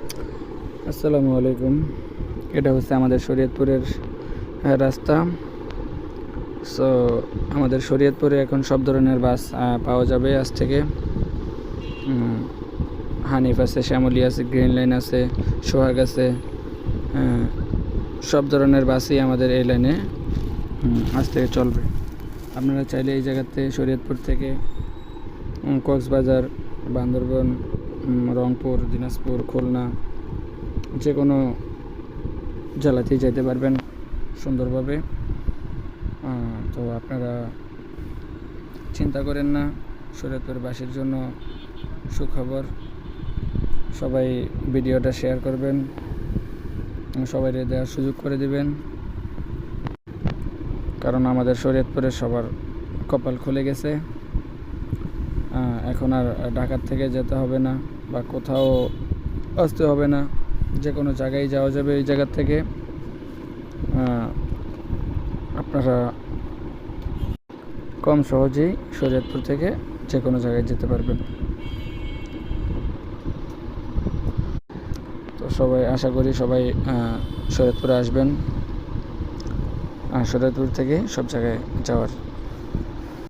আসসালামু আলাইকুম। এটা হচ্ছে আমাদের শরীয়তপুরের রাস্তা। সো আমাদের শরীয়তপুরে এখন সব ধরনের বাস পাওয়া যাবে আজ থেকে। হানিফ আছে, শ্যামলী আছে, গ্রিন লাইন আছে, সোহাগ আছে। সব ধরনের বাসই আমাদের এই লাইনে আজ থেকে চলবে। আপনারা চাইলে এই জায়গাতে শরীয়তপুর থেকে কক্সবাজার, বান্দরবন, রংপুর, দিনাজপুর, খুলনা যে কোনো জেলাতেই যেতে পারবেন সুন্দরভাবে। তো আপনারা চিন্তা করেন না, শরীয়তপুরবাসীর জন্য সুখবর। সবাই ভিডিওটা শেয়ার করবেন, সবাই দেওয়ার সুযোগ করে দিবেন, কারণ আমাদের শরীয়তপুরে সবার কপাল খুলে গেছে। এখন আর ঢাকার থেকে যেতে হবে না বা কোথাও আসতে হবে না, যে কোনো জায়গায় যাওয়া যাবে এই জায়গার থেকে। আপনারা কম সহজেই শরীয়তপুর থেকে যে কোনো জায়গায় যেতে পারবেন। তো সবাই আশা করি সবাই শরীয়তপুরে আসবেন, শরীয়তপুর থেকে সব জায়গায় যাওয়ার